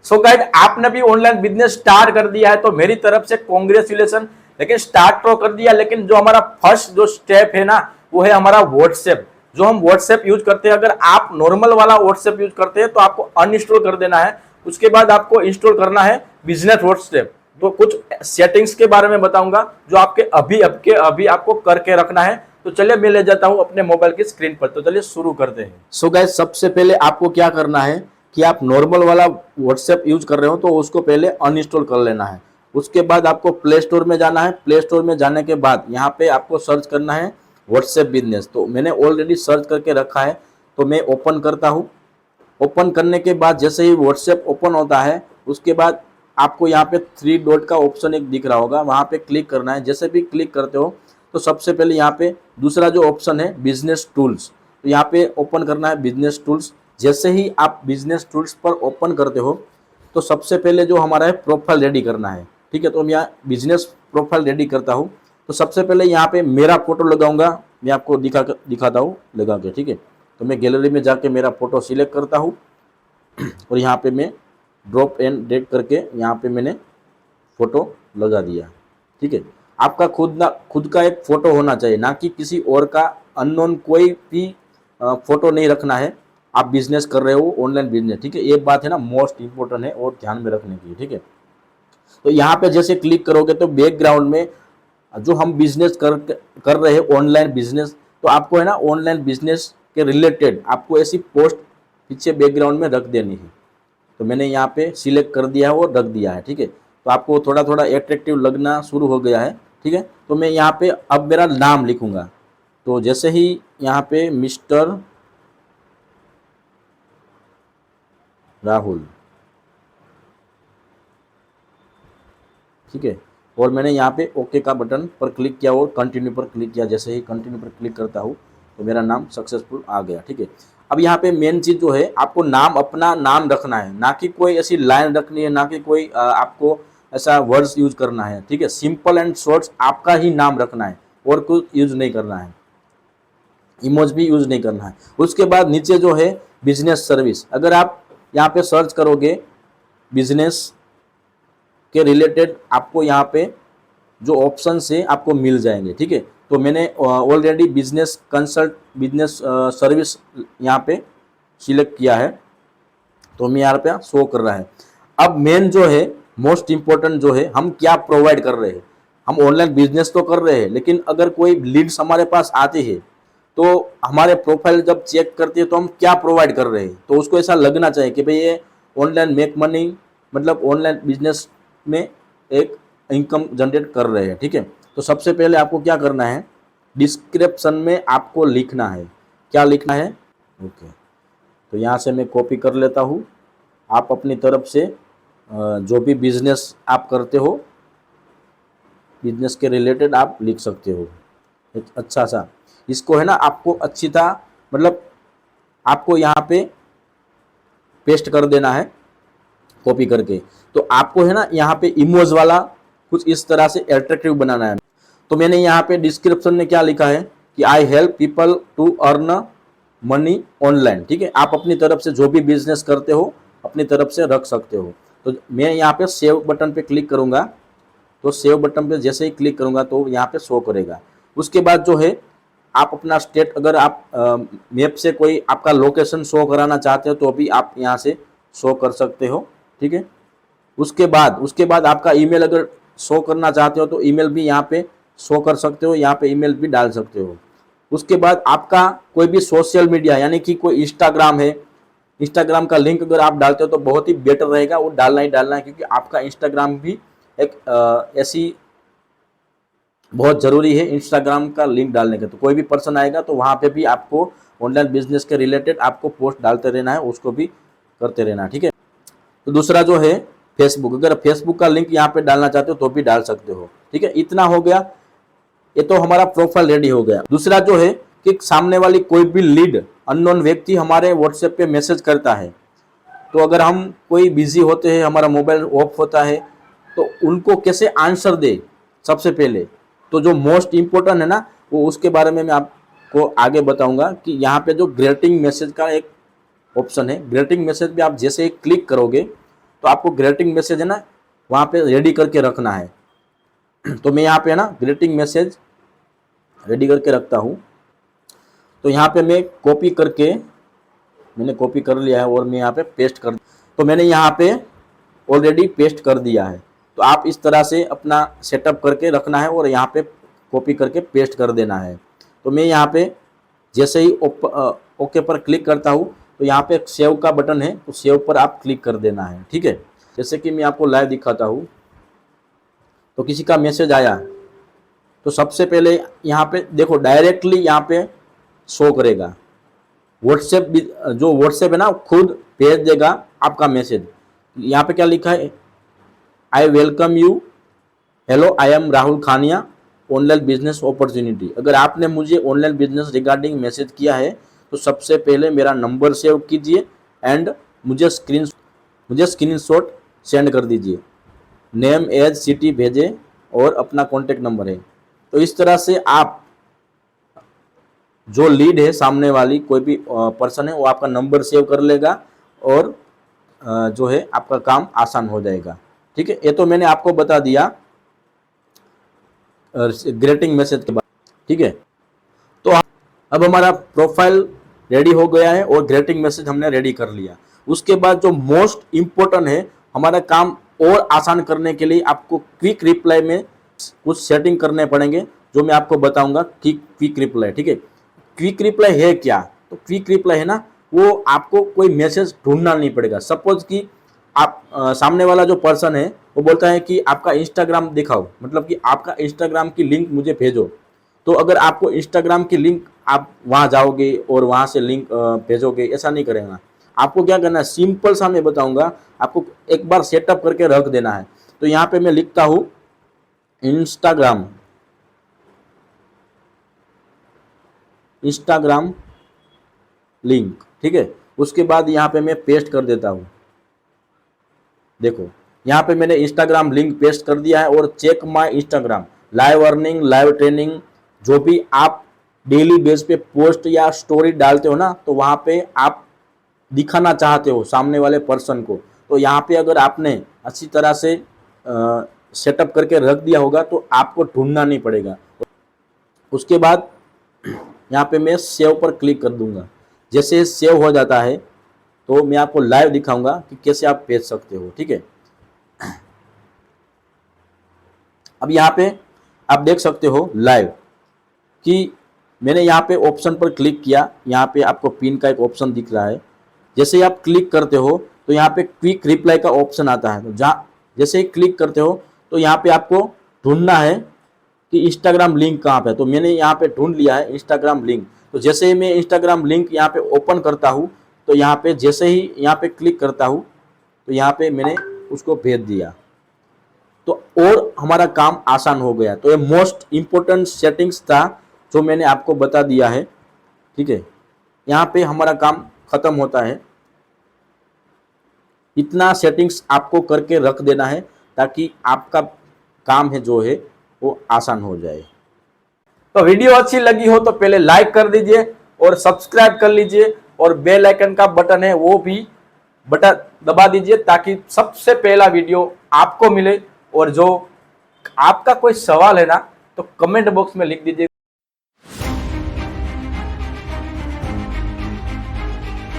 सो guide, आपने भी online business start कर दिया है तो मेरी तरफ से कांग्रेचुलेशन। लेकिन स्टार्ट तो कर दिया, लेकिन जो हमारा फर्स्ट जो स्टेप है ना, वो है हमारा व्हाट्सएप। जो हम व्हाट्सएप यूज करते हैं, अगर आप नॉर्मल वाला व्हाट्सएप यूज करते हैं तो आपको अनइंस्टॉल कर देना है। उसके बाद आपको इंस्टॉल करना है बिजनेस व्हाट्सएप। तो कुछ सेटिंग्स के बारे में बताऊंगा जो आपके अभी आपको करके रखना है। तो चलिए मैं ले जाता हूं अपने मोबाइल की स्क्रीन पर। तो चलिए शुरू करते हैं। सो गाइस, सबसे पहले आपको क्या करना है कि आप नॉर्मल वाला व्हाट्सएप यूज कर रहे हो तो उसको पहले अनइंस्टॉल कर लेना है। उसके बाद आपको प्ले स्टोर में जाना है। प्ले स्टोर में जाने के बाद यहाँ पे आपको सर्च करना है व्हाट्सएप बिजनेस। तो मैंने ऑलरेडी सर्च करके रखा है, तो मैं ओपन करता हूँ। ओपन करने के बाद जैसे ही व्हाट्सएप ओपन होता है, उसके बाद आपको यहाँ पे 3 डॉट का ऑप्शन एक दिख रहा होगा, वहाँ पे क्लिक करना है। जैसे भी क्लिक करते हो तो सबसे पहले यहाँ पे दूसरा जो ऑप्शन है बिजनेस टूल्स, तो यहाँ पे ओपन करना है बिजनेस टूल्स। जैसे ही आप बिजनेस टूल्स पर ओपन करते हो तो सबसे पहले जो हमारा है प्रोफाइल रेडी करना है। ठीक है, तो मैं यहाँ बिजनेस प्रोफाइल रेडी करता हूँ। तो सबसे पहले यहाँ पे मेरा फोटो लगाऊंगा, मैं आपको दिखाता हूँ लगा के। ठीक है, तो मैं गैलरी में जाके मेरा फोटो सिलेक्ट करता हूँ और यहाँ पे मैं ड्रॉप एंड ड्रैग करके यहाँ पे मैंने फोटो लगा दिया। ठीक है, आपका खुद का एक फोटो होना चाहिए, ना कि किसी और का। अननोन कोई भी फोटो नहीं रखना है। आप बिजनेस कर रहे हो, ऑनलाइन बिजनेस। ठीक है, ये बात है ना मोस्ट इंपॉर्टेंट है और ध्यान में रखने की। ठीक है, तो यहाँ पे जैसे क्लिक करोगे तो बैकग्राउंड में जो हम बिजनेस कर रहे हैं ऑनलाइन बिजनेस, तो आपको है ना ऑनलाइन बिजनेस के रिलेटेड आपको ऐसी पोस्ट पीछे बैकग्राउंड में रख देनी है। तो मैंने यहाँ पे सिलेक्ट कर दिया है और रख दिया है। ठीक है, तो आपको थोड़ा थोड़ा एट्रैक्टिव लगना शुरू हो गया है। ठीक है, तो मैं यहाँ पे अब मेरा नाम लिखूंगा। तो जैसे ही यहाँ पे मिस्टर राहुल, ठीक है, और मैंने यहाँ पे ओके का बटन पर क्लिक किया और कंटिन्यू पर क्लिक किया। जैसे ही कंटिन्यू पर क्लिक करता हूँ तो मेरा नाम सक्सेसफुल आ गया। ठीक है, अब यहाँ पे मेन चीज़ जो है, आपको नाम अपना नाम रखना है, ना कि कोई ऐसी लाइन रखनी है, ना कि कोई आपको ऐसा वर्ड्स यूज करना है। ठीक है, सिंपल एंड शॉर्ट्स आपका ही नाम रखना है और कुछ यूज नहीं करना है, इमोज भी यूज नहीं करना है। उसके बाद नीचे जो है बिजनेस सर्विस, अगर आप यहाँ पे सर्च करोगे बिजनेस के रिलेटेड आपको यहाँ पे जो ऑप्शन से आपको मिल जाएंगे। ठीक है, तो मैंने already business consult business service यहाँ पे सिलेक्ट किया है, तो मैं यहाँ पे शो कर रहा है। अब मेन जो है मोस्ट इम्पोर्टेंट जो है, हम क्या प्रोवाइड कर रहे हैं। हम ऑनलाइन बिजनेस तो कर रहे हैं, लेकिन अगर कोई लीड्स हमारे पास आते हैं तो हमारे प्रोफाइल जब चेक करते हैं तो हम क्या प्रोवाइड कर रहे हैं, तो उसको ऐसा लगना चाहिए कि भाई ये ऑनलाइन मेक मनी, मतलब ऑनलाइन बिजनेस में एक इनकम जनरेट कर रहे हैं। ठीक है, तो सबसे पहले आपको क्या करना है, डिस्क्रिप्शन में आपको लिखना है। क्या लिखना है, ओके, तो यहाँ से मैं कॉपी कर लेता हूँ। आप अपनी तरफ से जो भी बिजनेस आप करते हो, बिजनेस के रिलेटेड आप लिख सकते हो एक अच्छा सा। इसको है ना आपको अच्छी तरह, मतलब आपको यहाँ पे पेस्ट कर देना है कॉपी करके। तो आपको है ना यहाँ पे इमोज वाला कुछ इस तरह से एट्रैक्टिव बनाना है। तो मैंने यहाँ पे डिस्क्रिप्शन में क्या लिखा है कि I help people to earn money online. ठीक है, आप अपनी तरफ से जो भी बिजनेस करते हो अपनी तरफ से रख सकते हो। तो मैं यहाँ पे सेव बटन पे क्लिक करूँगा, तो सेव बटन पे जैसे ही क्लिक करूँगा तो यहाँ पे शो करेगा। उसके बाद जो है आप अपना स्टेट, अगर आप मैप से कोई आपका लोकेशन शो कराना चाहते हो तो भी आप यहाँ से शो कर सकते हो। ठीक है, उसके बाद आपका ईमेल अगर शो करना चाहते हो तो ईमेल भी यहाँ पे शो कर सकते हो, यहाँ पे ईमेल भी डाल सकते हो। उसके बाद आपका कोई भी सोशल मीडिया, यानी कि कोई इंस्टाग्राम है, इंस्टाग्राम का लिंक अगर आप डालते हो तो बहुत ही बेटर रहेगा, वो डालना ही डालना है, क्योंकि आपका इंस्टाग्राम भी एक ऐसी बहुत ज़रूरी है इंस्टाग्राम का लिंक डालने का। तो कोई भी पर्सन आएगा तो वहाँ पे भी आपको ऑनलाइन बिजनेस के रिलेटेड आपको पोस्ट डालते रहना है, उसको भी करते रहना है। ठीक है, तो दूसरा जो है फेसबुक, अगर फेसबुक का लिंक यहाँ पे डालना चाहते हो तो भी डाल सकते हो। ठीक है, इतना हो गया, ये तो हमारा प्रोफाइल रेडी हो गया। दूसरा जो है कि सामने वाली कोई भी लीड, अननोन व्यक्ति हमारे व्हाट्सएप पे मैसेज करता है, तो अगर हम कोई बिजी होते हैं, हमारा मोबाइल ऑफ होता है, तो उनको कैसे आंसर दे। सबसे पहले तो जो मोस्ट इम्पोर्टेंट है ना, वो उसके बारे में मैं आपको आगे बताऊंगा कि यहाँ पे जो ग्रीटिंग मैसेज का एक ऑप्शन है, ग्रीटिंग मैसेज भी आप जैसे ही क्लिक करोगे तो आपको ग्रीटिंग मैसेज है ना वहाँ पे रेडी करके रखना है। तो मैं यहाँ पे है ना ग्रीटिंग मैसेज रेडी करके रखता हूँ। तो यहाँ पे मैं कॉपी करके, मैंने कॉपी कर लिया है और मैं यहाँ पे पेस्ट कर, तो मैंने यहाँ पे ऑलरेडी पेस्ट कर दिया है। तो आप इस तरह से अपना सेटअप करके रखना है और यहाँ पे कॉपी करके पेस्ट कर देना है। तो मैं यहाँ पे जैसे ही ओके पर क्लिक करता हूँ तो यहाँ पे एक सेव का बटन है, तो सेव पर आप क्लिक कर देना है, ठीक है। जैसे कि मैं आपको लाइव दिखाता हूँ, तो किसी का मैसेज आया तो सबसे पहले यहाँ पे देखो डायरेक्टली यहाँ पे शो करेगा। व्हाट्सएप जो व्हाट्सएप है ना खुद भेज देगा आपका मैसेज। यहाँ पे क्या लिखा है, I welcome you, hello I am Rahul खानिया, online business opportunity. अगर आपने मुझे ऑनलाइन बिजनेस रिगार्डिंग मैसेज किया है तो सबसे पहले मेरा नंबर सेव कीजिए एंड मुझे स्क्रीनशॉट सेंड कर दीजिए, नेम एज सिटी भेजें और अपना कॉन्टेक्ट नंबर है। तो इस तरह से आप जो लीड है सामने वाली कोई भी पर्सन है वो आपका नंबर सेव कर लेगा और जो है आपका काम आसान हो जाएगा, ठीक है। ये तो मैंने आपको बता दिया ग्रीटिंग मैसेज के बाद, ठीक है। तो अब हमारा प्रोफाइल रेडी हो गया है और ग्रीटिंग मैसेज हमने रेडी कर लिया। उसके बाद जो मोस्ट इम्पोर्टेंट है हमारा काम और आसान करने के लिए आपको क्विक रिप्लाई में कुछ सेटिंग करने पड़ेंगे जो मैं आपको बताऊंगा कि क्विक रिप्लाई, ठीक है। क्विक रिप्लाई है क्या, तो क्विक रिप्लाई है ना वो आपको कोई मैसेज ढूंढना नहीं पड़ेगा। सपोज कि आप सामने वाला जो पर्सन है वो बोलता है कि आपका इंस्टाग्राम दिखाओ, मतलब कि आपका इंस्टाग्राम की लिंक मुझे भेजो। तो अगर आपको इंस्टाग्राम की लिंक आप वहाँ जाओगे और वहाँ से लिंक भेजोगे, ऐसा नहीं करेगा। आपको क्या करना है, सिंपल सा मैं बताऊंगा, आपको एक बार सेटअप करके रख देना है। तो यहाँ पे मैं लिखता हूँ इंस्टाग्राम लिंक, ठीक है। उसके बाद यहाँ पे मैं पेस्ट कर देता हूँ। देखो यहाँ पे मैंने इंस्टाग्राम लिंक पेस्ट कर दिया है और check my Instagram, live earning, live training, जो भी आप डेली बेस पे पोस्ट या स्टोरी डालते हो ना, तो वहाँ पे आप दिखाना चाहते हो सामने वाले पर्सन को, तो यहाँ पे अगर आपने अच्छी तरह से सेटअप करके रख दिया होगा तो आपको ढूंढना नहीं पड़ेगा। उसके बाद यहाँ पे मैं सेव पर क्लिक कर दूंगा। जैसे सेव हो जाता है तो मैं आपको लाइव दिखाऊंगा कि कैसे आप भेज सकते हो, ठीक है। अब यहाँ पे आप देख सकते हो लाइव कि मैंने यहाँ पे ऑप्शन पर क्लिक किया, यहाँ पे आपको पिन का एक ऑप्शन दिख रहा है। जैसे ही आप क्लिक करते हो तो यहाँ पे क्विक रिप्लाई का ऑप्शन आता है। तो जहाँ जैसे ही क्लिक करते हो तो यहाँ पे आपको ढूंढना है कि इंस्टाग्राम लिंक कहाँ पे है। तो मैंने यहाँ पे ढूंढ लिया है इंस्टाग्राम लिंक। तो जैसे ही मैं इंस्टाग्राम लिंक यहाँ पे ओपन करता हूँ तो यहाँ पे जैसे ही यहाँ पे क्लिक करता हूँ तो यहाँ पे मैंने उसको भेज दिया, तो और हमारा काम आसान हो गया। तो ये मोस्ट इम्पोर्टेंट सेटिंग्स था जो मैंने आपको बता दिया है, ठीक है। यहाँ पे हमारा काम खत्म होता है। इतना सेटिंग्स आपको करके रख देना है ताकि आपका काम है जो है वो आसान हो जाए। तो वीडियो अच्छी लगी हो तो पहले लाइक कर दीजिए और सब्सक्राइब कर लीजिए और बेल आइकन का बटन है वो भी बटन दबा दीजिए ताकि सबसे पहला वीडियो आपको मिले। और जो आपका कोई सवाल है ना तो कमेंट बॉक्स में लिख दीजिए।